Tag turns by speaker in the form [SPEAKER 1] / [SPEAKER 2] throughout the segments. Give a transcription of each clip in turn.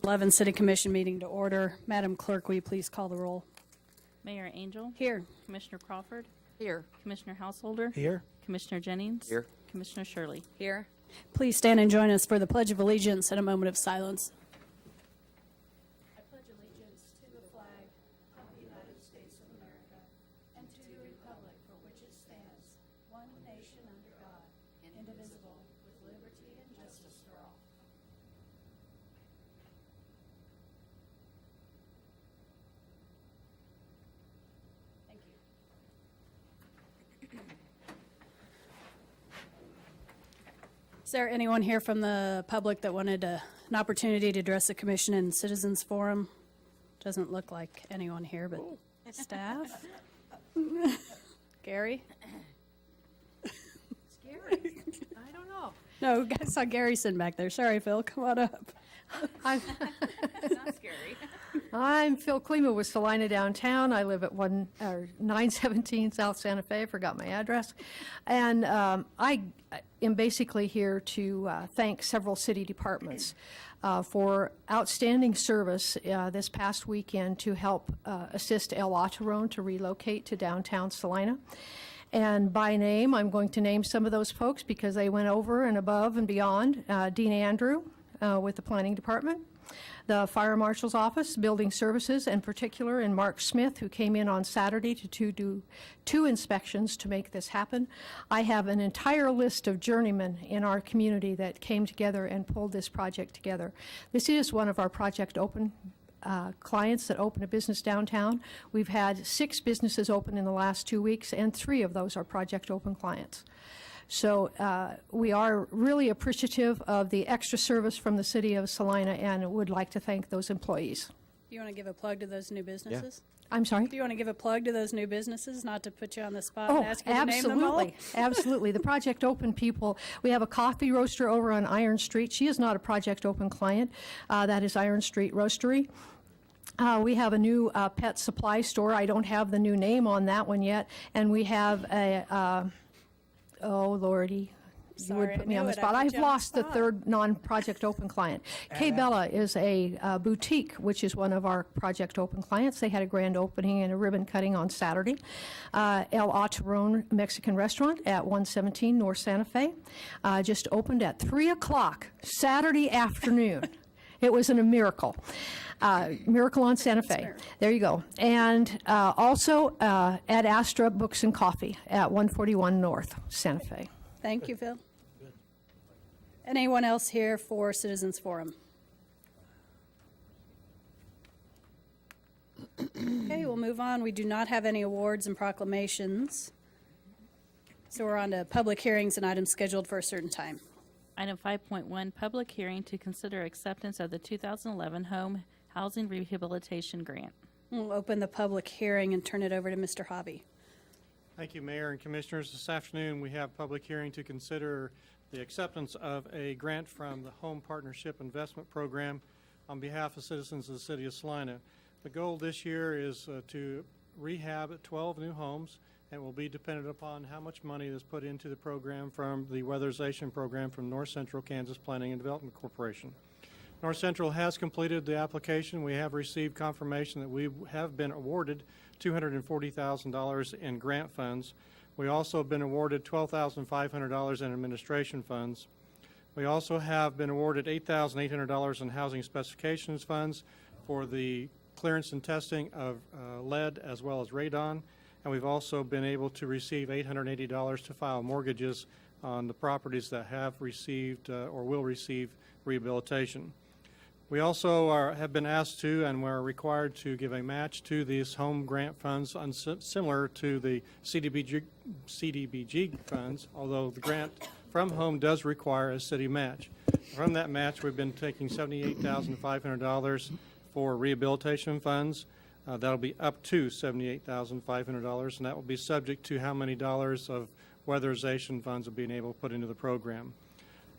[SPEAKER 1] 11 City Commission meeting to order. Madam Clerk, will you please call the roll?
[SPEAKER 2] Mayor Angel.
[SPEAKER 1] Here.
[SPEAKER 2] Commissioner Crawford.
[SPEAKER 3] Here.
[SPEAKER 2] Commissioner Householder.
[SPEAKER 4] Here.
[SPEAKER 2] Commissioner Jennings.
[SPEAKER 4] Here.
[SPEAKER 2] Commissioner Shirley.
[SPEAKER 3] Here.
[SPEAKER 1] Please stand and join us for the Pledge of Allegiance and a moment of silence. I pledge allegiance to the flag of the United States of America and to the republic for which it stands, one nation under God, indivisible, with liberty and justice for all. Thank you. Is there anyone here from the public that wanted an opportunity to address the commission and citizens forum? Doesn't look like anyone here, but staff? Gary?
[SPEAKER 3] Scary. I don't know.
[SPEAKER 1] No, I saw Gary sitting back there. Sorry, Phil, come on up.
[SPEAKER 3] I'm,
[SPEAKER 2] Not scary.
[SPEAKER 3] I'm Phil Klima with Salina downtown. I live at 917 South Santa Fe. I forgot my address. And I am basically here to thank several city departments for outstanding service this past weekend to help assist El Atarone to relocate to downtown Salina. And by name, I'm going to name some of those folks because they went over and above and beyond. Dean Andrew with the Planning Department, the Fire Marshal's Office, Building Services in particular, and Mark Smith, who came in on Saturday to do two inspections to make this happen. I have an entire list of journeymen in our community that came together and pulled this project together. This is one of our Project Open clients that open a business downtown. We've had 6 businesses open in the last 2 weeks, and 3 of those are Project Open clients. So we are really appreciative of the extra service from the city of Salina and would like to thank those employees.
[SPEAKER 1] Do you want to give a plug to those new businesses?
[SPEAKER 3] I'm sorry?
[SPEAKER 1] Do you want to give a plug to those new businesses, not to put you on the spot
[SPEAKER 3] Oh,
[SPEAKER 1] and ask you to name them all?
[SPEAKER 3] absolutely, absolutely. The Project Open people, we have a coffee roaster over on Iron Street. She is not a Project Open client. That is Iron Street Roastery. We have a new pet supply store. I don't have the new name on that one yet. And we have a, oh, Lordy. You
[SPEAKER 1] Sorry,
[SPEAKER 3] would put
[SPEAKER 1] I
[SPEAKER 3] me on
[SPEAKER 1] knew
[SPEAKER 3] the
[SPEAKER 1] it. I
[SPEAKER 3] spot.
[SPEAKER 1] put
[SPEAKER 3] I've
[SPEAKER 1] you on the
[SPEAKER 3] lost the
[SPEAKER 1] spot.
[SPEAKER 3] third non-Project Open client. K Bella is a boutique, which is one of our Project Open clients. They had a grand opening and a ribbon cutting on Saturday. El Atarone Mexican Restaurant at 117 North Santa Fe just opened at 3 o'clock Saturday afternoon. It was a miracle. Miracle on Santa Fe. There you go. And also at Astra Books and Coffee at 141 North Santa Fe.
[SPEAKER 1] Thank you, Phil. Anyone else here for Citizens Forum? Okay, we'll move on. We do not have any awards and proclamations. So we're on to public hearings and items scheduled for a certain time.
[SPEAKER 2] Item 5.1, public hearing to consider acceptance of the 2011 Home Housing Rehabilitation Grant.
[SPEAKER 1] We'll open the public hearing and turn it over to Mr. Hobby.
[SPEAKER 4] Thank you, Mayor and Commissioners. This afternoon, we have public hearing to consider the acceptance of a grant from the Home Partnership Investment Program on behalf of citizens of the City of Salina. The goal this year is to rehab 12 new homes, and will be dependent upon how much money is put into the program from the weatherization program from North Central Kansas Planning and Development Corporation. North Central has completed the application. We have received confirmation that we have been awarded $240,000 in grant funds. We also have been awarded $12,500 in administration funds. We also have been awarded $8,800 in housing specifications funds for the clearance and testing of lead as well as radon. And we've also been able to receive $880 to file mortgages on the properties that have received or will receive rehabilitation. We also have been asked to, and we're required to, give a match to these home grant funds similar to the CDBG funds, although the grant from home does require a city match. From that match, we've been taking $78,500 for rehabilitation funds. That'll be up to $78,500, and that will be subject to how many dollars of weatherization funds are being able to put into the program.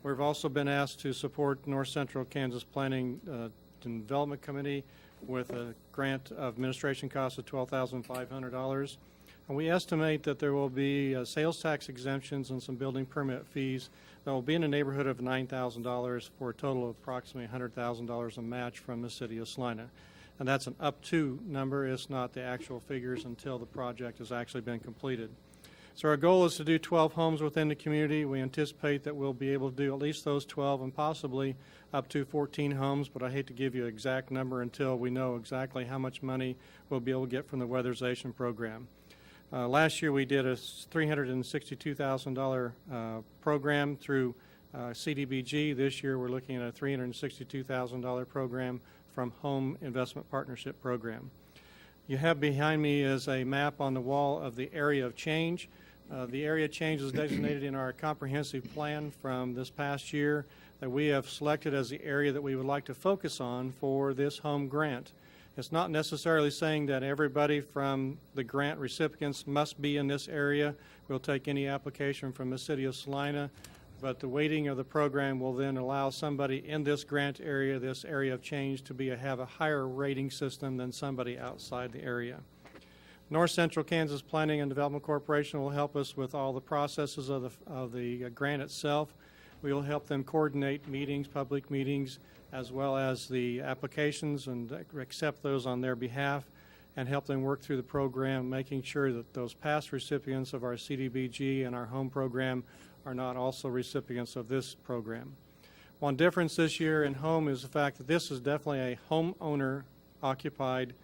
[SPEAKER 4] We've also been asked to support North Central Kansas Planning and Development Committee with a grant of administration costs of $12,500. And we estimate that there will be sales tax exemptions and some building permit fees that will be in the neighborhood of $9,000 for a total of approximately $100,000 a match from the city of Salina. And that's an up to number. It's not the actual figures until the project has actually been completed. So our goal is to do 12 homes within the community. We anticipate that we'll be able to do at least those 12 and possibly up to 14 homes, but I hate to give you an exact number until we know exactly how much money we'll be able to get from the weatherization program. Last year we did a $362,000 program through CDBG. This year we're looking at a $362,000 program from Home Investment Partnership Program. You have behind me is a map on the wall of the area of change. The area change is designated in our comprehensive plan from this past year that we have selected as the area that we would like to focus on for this home grant. It's not necessarily saying that everybody from the grant recipients must be in this area. We'll take any application from the city of Salina, but the weighting of the program will then allow somebody in this grant area, this area of change, to have a higher rating system than somebody outside the area. North Central Kansas Planning and Development Corporation will help us with all the processes of the grant itself. We will help them coordinate meetings, public meetings, as well as the applications and accept those on their behalf and help them work through the program, making sure that those past recipients of our CDBG and our home program are not also recipients of this program. One difference this year in home is the fact that this is definitely a homeowner-occupied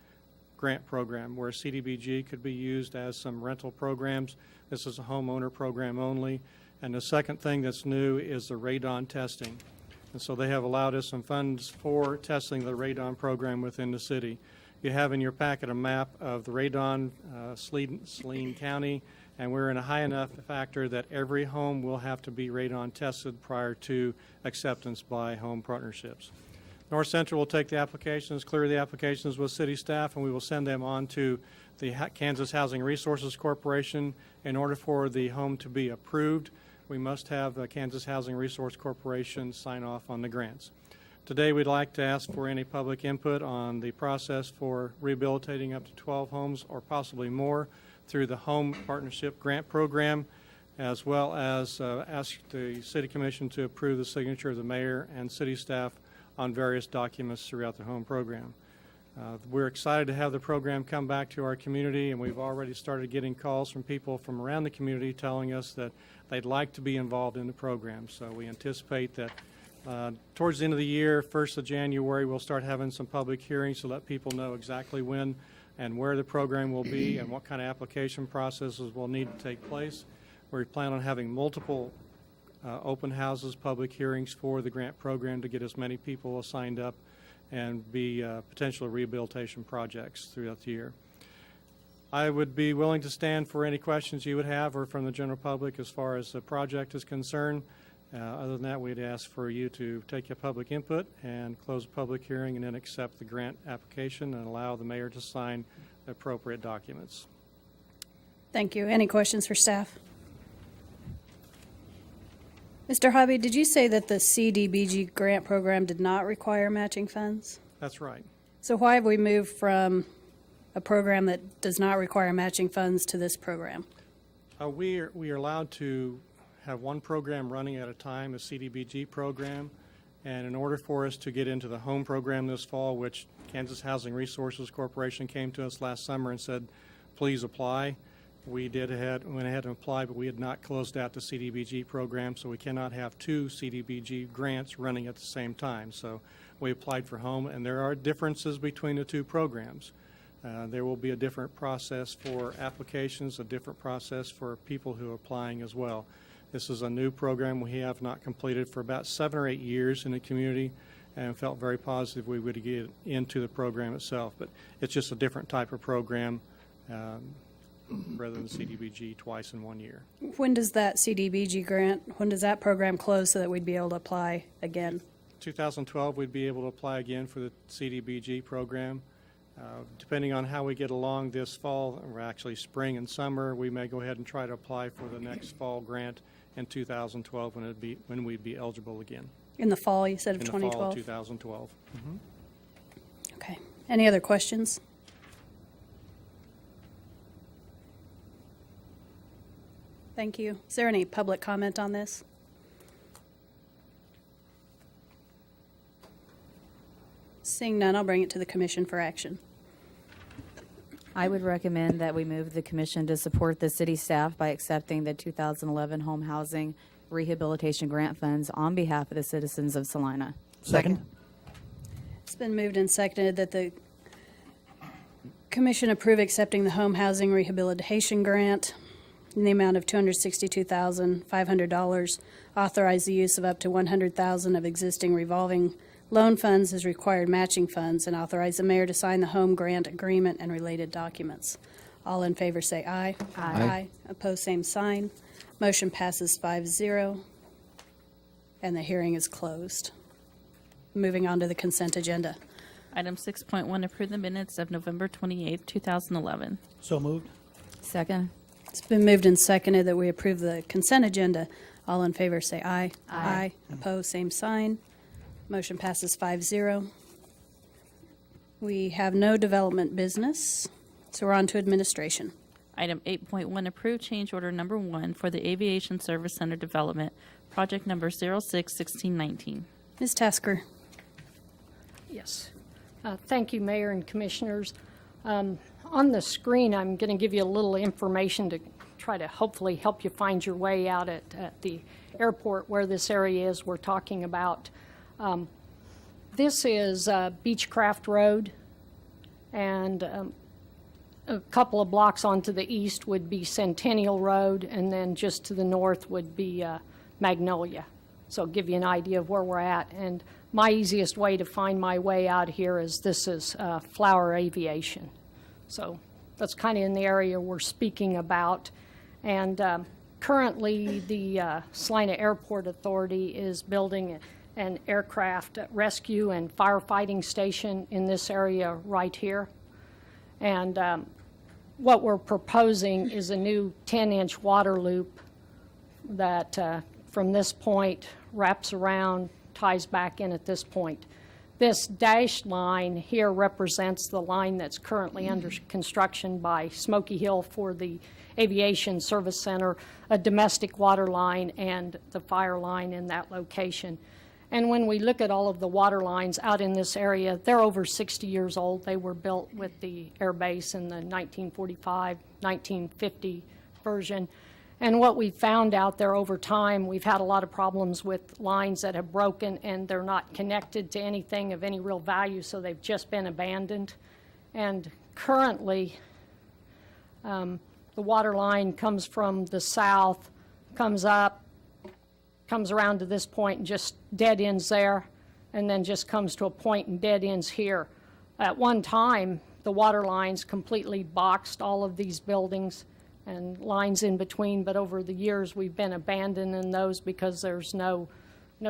[SPEAKER 4] grant program where CDBG could be used as some rental programs. This is a homeowner program only. And the second thing that's new is the radon testing. And so they have allowed us some funds for testing the radon program within the city. You have in your packet a map of the radon, Saline County, and we're in a high enough factor that every home will have to be radon tested prior to acceptance by home partnerships. North Central will take the applications, clear the applications with city staff, and we will send them on to the Kansas Housing Resources Corporation. In order for the home to be approved, we must have the Kansas Housing Resource Corporation sign off on the grants. Today, we'd like to ask for any public input on the process for rehabilitating up to 12 homes or possibly more through the Home Partnership Grant Program, as well as ask the City Commission to approve the signature of the mayor and city staff on various documents throughout the home program. We're excited to have the program come back to our community, and we've already started getting calls from people from around the community telling us that they'd like to be involved in the program. So we anticipate that towards the end of the year, 1st of January, we'll start having some public hearings to let people know exactly when and where the program will be and what kind of application processes will need to take place. We plan on having multiple open houses, public hearings for the grant program to get as many people signed up and be potential rehabilitation projects throughout the year. I would be willing to stand for any questions you would have or from the general public as far as the project is concerned. Other than that, we'd ask for you to take your public input and close the public hearing and then accept the grant application and allow the mayor to sign the appropriate documents.
[SPEAKER 1] Thank you. Any questions for staff? Mr. Hobby, did you say that the CDBG grant program did not require matching funds?
[SPEAKER 4] That's right.
[SPEAKER 1] So why have we moved from a program that does not require matching funds to this program?
[SPEAKER 4] We are allowed to have one program running at a time, a CDBG program, and in order for us to get into the home program this fall, which Kansas Housing Resources Corporation came to us last summer and said, please apply, we went ahead and applied, but we had not closed out the CDBG program, so we cannot have two CDBG grants running at the same time. So we applied for home, and there are differences between the two programs. There will be a different process for applications, a different process for people who are applying as well. This is a new program we have not completed for about 7 or 8 years in the community, and felt very positive we would get into the program itself. But it's just a different type of program rather than CDBG twice in 1 year.
[SPEAKER 1] When does that CDBG grant, when does that program close so that we'd be able to apply again?
[SPEAKER 4] 2012, we'd be able to apply again for the CDBG program. Depending on how we get along this fall, or actually spring and summer, we may go ahead and try to apply for the next fall grant in 2012 when we'd be eligible again.
[SPEAKER 1] In the fall, you said, of
[SPEAKER 4] in
[SPEAKER 1] 2012?
[SPEAKER 4] the fall of 2012. Mm-hmm.
[SPEAKER 1] Okay. Any other questions? Thank you. Is there any public comment on this? Seeing none, I'll bring it to the commission for action.
[SPEAKER 5] I would recommend that we move the commission to support the city staff by accepting the 2011 Home Housing Rehabilitation Grant Funds on behalf of the citizens of Salina.
[SPEAKER 6] Second.
[SPEAKER 1] It's been moved and seconded that the commission approve accepting the home housing rehabilitation grant in the amount of $262,500, authorize the use of up to $100,000 of existing revolving loan funds as required matching funds, and authorize the mayor to sign the home grant agreement and related documents. All in favor say aye.
[SPEAKER 6] Aye.
[SPEAKER 1] Opposed, same sign. Motion passes 5-0, and the hearing is closed. Moving on to the consent agenda.
[SPEAKER 2] Item 6.1, approve the minutes of November 28, 2011.
[SPEAKER 6] So moved.
[SPEAKER 5] Second.
[SPEAKER 1] It's been moved and seconded that we approve the consent agenda. All in favor say aye.
[SPEAKER 5] Aye.
[SPEAKER 1] Opposed, same sign. Motion passes 5-0. We have no development business, so we're on to administration.
[SPEAKER 2] Item 8.1, approve change order number 1 for the Aviation Service Center Development, project number 06-1619.
[SPEAKER 1] Ms. Tasker.
[SPEAKER 7] Yes. Thank you, Mayor and Commissioners. On the screen, I'm going to give you a little information to try to hopefully help you find your way out at the airport where this area is we're talking about. This is Beechcraft Road, and a couple of blocks onto the east would be Centennial Road, and then just to the north would be Magnolia. So give you an idea of where we're at. And my easiest way to find my way out here is this is Flower Aviation. So that's kind of in the area we're speaking about. And currently, the Salina Airport Authority is building an aircraft rescue and firefighting station in this area right here. And what we're proposing is a new 10-inch water loop that from this point wraps around, ties back in at this point. This dashed line here represents the line that's currently under construction by Smoky Hill for the Aviation Service Center, a domestic water line, and the fire line in that location. And when we look at all of the water lines out in this area, they're over 60 years old. They were built with the air base in the 1945, 1950 version. And what we found out there over time, we've had a lot of problems with lines that have broken and they're not connected to anything of any real value, so they've just been abandoned. And currently, the water line comes from the south, comes up, comes around to this point and just dead ends there, and then just comes to a point and dead ends here. At one time, the water lines completely boxed all of these buildings and lines in between, but over the years we've been abandoning those because there's no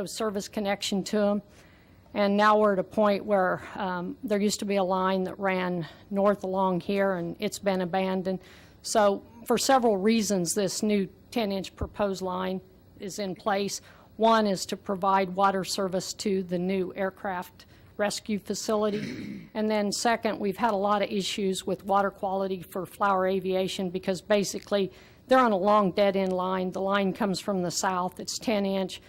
[SPEAKER 7] service connection to them. And now we're at a point where there used to be a line that ran north along here, and it's been abandoned. So for several reasons, this new 10-inch proposed line is in place. One is to provide water service to the new aircraft rescue facility. And then second, we've had a lot of issues with water quality for Flower Aviation because basically they're on a long dead-end line. The line comes from the south. It's 10-inch.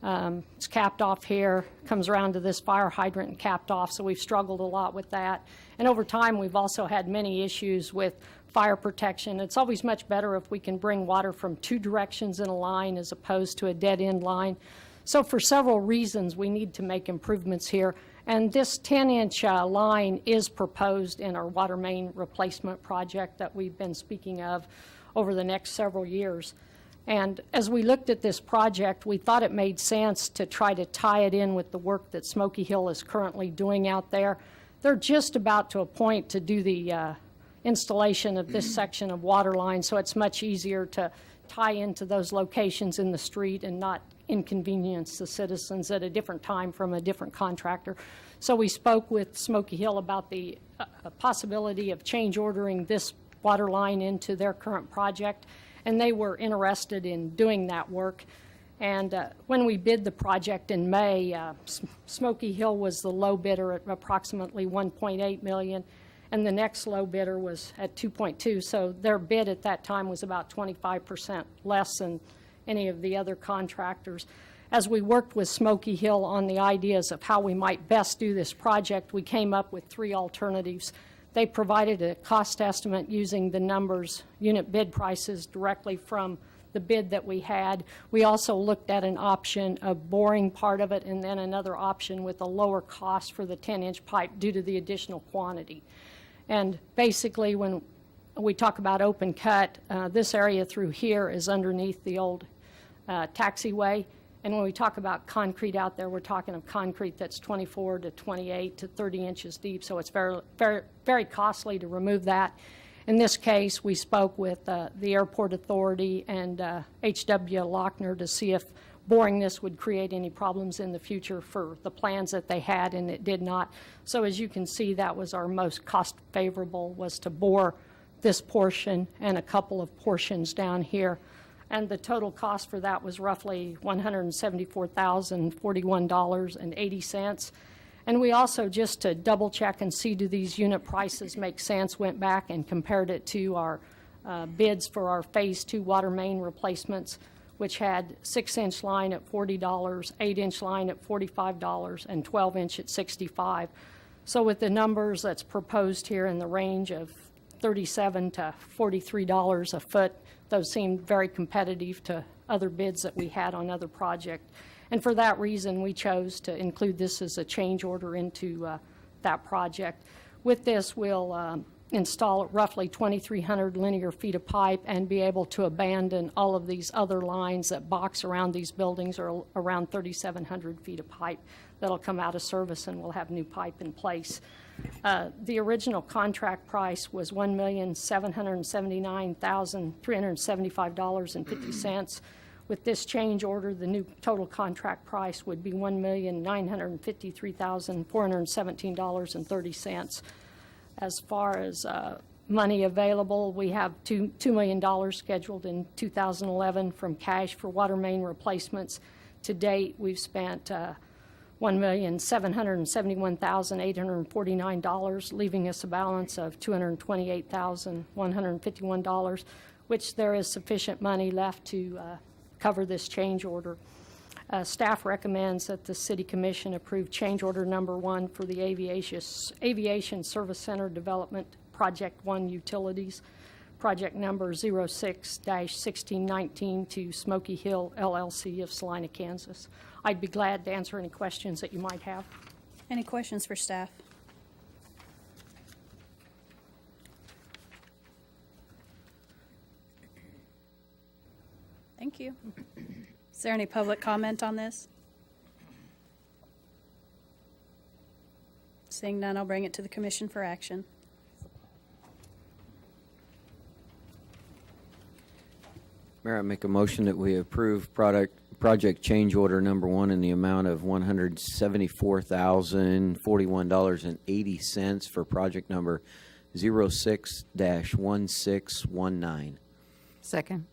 [SPEAKER 7] It's capped off here, comes around to this fire hydrant and capped off, so we've struggled a lot with that. And over time, we've also had many issues with fire protection. It's always much better if we can bring water from two directions in a line as opposed to a dead-end line. So for several reasons, we need to make improvements here. And this 10-inch line is proposed in our water main replacement project that we've been speaking of over the next several years. And as we looked at this project, we thought it made sense to try to tie it in with the work that Smoky Hill is currently doing out there. They're just about to a point to do the installation of this section of water line, so it's much easier to tie into those locations in the street and not inconvenience the citizens at a different time from a different contractor. So we spoke with Smoky Hill about the possibility of change ordering this water line into their current project, and they were interested in doing that work. And when we bid the project in May, Smoky Hill was the low bidder at approximately $1.8 million, and the next low bidder was at 2.2. So their bid at that time was about 25% less than any of the other contractors. As we worked with Smoky Hill on the ideas of how we might best do this project, we came up with 3 alternatives. They provided a cost estimate using the numbers, unit bid prices directly from the bid that we had. We also looked at an option of boring part of it and then another option with a lower cost for the 10-inch pipe due to the additional quantity. And basically, when we talk about open cut, this area through here is underneath the old taxiway. And when we talk about concrete out there, we're talking of concrete that's 24 to 28 to 30 inches deep, so it's very, very, very costly to remove that. In this case, we spoke with the Airport Authority and H.W. Lochner to see if boring this would create any problems in the future for the plans that they had, and it did not. So as you can see, that was our most cost favorable, was to bore this portion and a couple of portions down here. And the total cost for that was roughly $174,041.80. And we also, just to double check and see do these unit prices make sense, went back and compared it to our bids for our Phase 2 water main replacements, which had 6-inch line at $40, 8-inch line at $45, and 12-inch at $65. So with the numbers that's proposed here in the range of $37 to $43 a foot, those seemed very competitive to other bids that we had on other projects. And for that reason, we chose to include this as a change order into that project. With this, we'll install roughly 2,300 linear feet of pipe and be able to abandon all of these other lines that box around these buildings, or around 3,700 feet of pipe that'll come out of service, and we'll have new pipe in place. The original contract price was $1,779,375.50. With this change order, the new total contract price would be $1,953,417.30. As far as money available, we have $2 million scheduled in 2011 from cash for water main replacements. To date, we've spent $1,771,849, leaving us a balance of $228,151, which there is sufficient money left to cover this change order. Staff recommends that the City Commission approve change order number 1 for the Aviation Service Center Development Project 1 Utilities, project number 06-1619 to Smoky Hill LLC of Salina, Kansas. I'd be glad to answer any questions that you might have.
[SPEAKER 1] Any questions for staff? Thank you. Is there any public comment on this? Seeing none, I'll bring it to the commission for action.
[SPEAKER 6] Mayor, I make a motion that we approve project change order number 1 in the amount of $174,041.80 for project number 06-1619.
[SPEAKER 5] Second.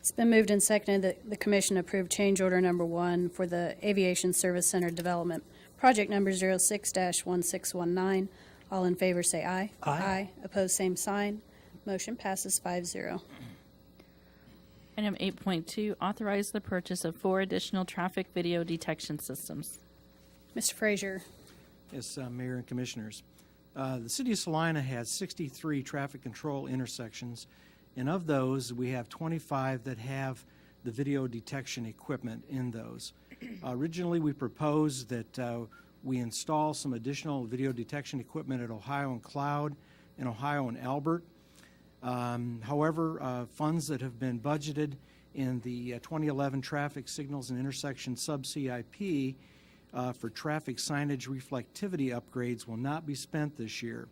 [SPEAKER 1] It's been moved and seconded that the commission approve change order number 1 for the Aviation Service Center Development, project number 06-1619. All in favor say aye. Aye. Opposed, same sign. Motion passes 5-0.
[SPEAKER 2] Item 8.2, authorize the purchase of 4 additional traffic video detection systems.
[SPEAKER 1] Mr. Frazier.
[SPEAKER 4] Yes, Mayor and Commissioners. The City of Salina has 63 traffic control intersections, and of those, we have 25 that have the video detection equipment in those. Originally, we proposed that we install some additional video detection equipment at Ohio and Cloud and Ohio and Albert. However, funds that have been budgeted in the 2011 Traffic Signals and Intersection Sub-CIP for traffic signage reflectivity upgrades will not be spent this year.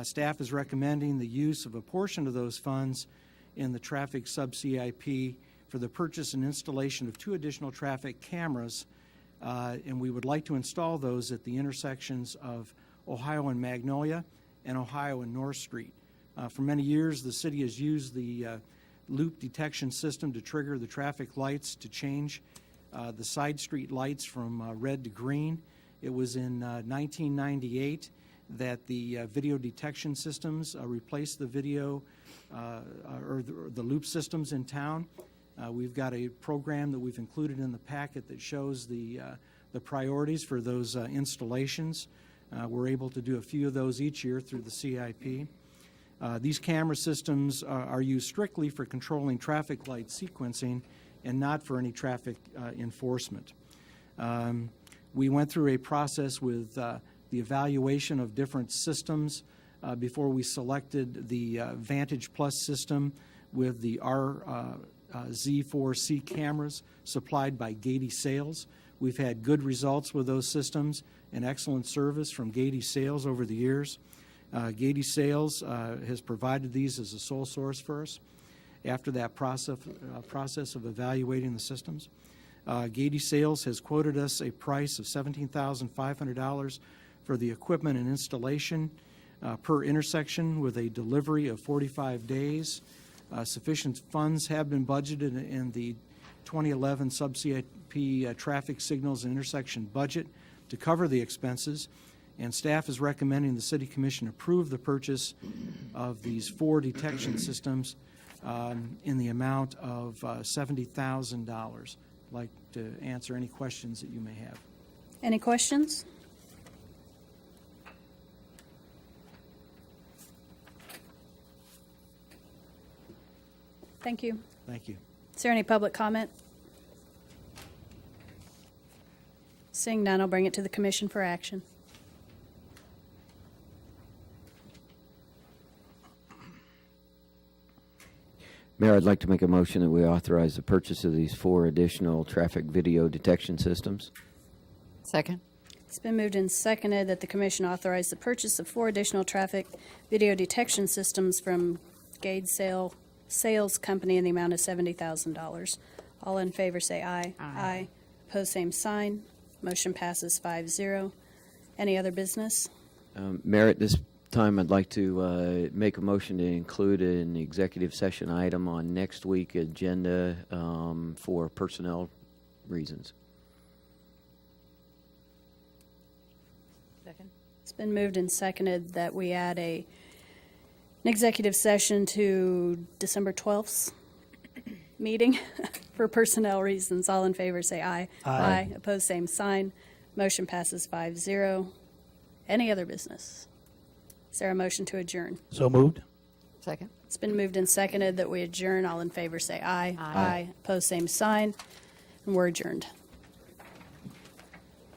[SPEAKER 4] Staff is recommending the use of a portion of those funds in the Traffic Sub-CIP for the purchase and installation of 2 additional traffic cameras, and we would like to install those at the intersections of Ohio and Magnolia and Ohio and North Street. For many years, the city has used the loop detection system to trigger the traffic lights to change the side street lights from red to green. It was in 1998
[SPEAKER 8] that the video detection systems replace the video or the loop systems in town. We've got a program that we've included in the packet that shows the priorities for those installations. We're able to do a few of those each year through the CIP. These camera systems are used strictly for controlling traffic light sequencing and not for any traffic enforcement. We went through a process with the evaluation of different systems before we selected the Vantage Plus system with the Z4C cameras supplied by Gady Sales. We've had good results with those systems and excellent service from Gady Sales over the years. Gady Sales has provided these as a sole source for us. After that process of evaluating the systems, Gady Sales has quoted us a price of $17,500 for the equipment and installation per intersection with a delivery of 45 days. Sufficient funds have been budgeted in the 2011 sub-CIP traffic signals and intersection budget to cover the expenses, and staff is recommending the City Commission approve the purchase of these 4 detection systems in the amount of $70,000. I'd like to answer any questions that you may have.
[SPEAKER 1] Any questions? Thank you.
[SPEAKER 8] Thank you.
[SPEAKER 1] Is there any public comment? Seeing none, I'll bring it to the commission for action.
[SPEAKER 6] Mayor, I'd like to make a motion that we authorize the purchase of these 4 additional traffic video detection systems.
[SPEAKER 5] Second.
[SPEAKER 1] It's been moved and seconded that the commission authorize the purchase of 4 additional traffic video detection systems from Gade Sales Company in the amount of $70,000. All in favor say aye. Aye. Opposed, same sign. Motion passes 5-0. Any other business?
[SPEAKER 6] Mayor, at this time, I'd like to make a motion to include an executive session item on next week's agenda for personnel reasons.
[SPEAKER 5] Second.
[SPEAKER 1] It's been moved and seconded that we add an executive session to December 12th's meeting for personnel reasons. All in favor say aye. Aye. Opposed, same sign. Motion passes 5-0. Any other business? Is there a motion to adjourn?
[SPEAKER 9] So moved.
[SPEAKER 5] Second.
[SPEAKER 1] It's been moved and seconded that we adjourn. All in favor say aye. Aye. Opposed, same sign. And we're adjourned.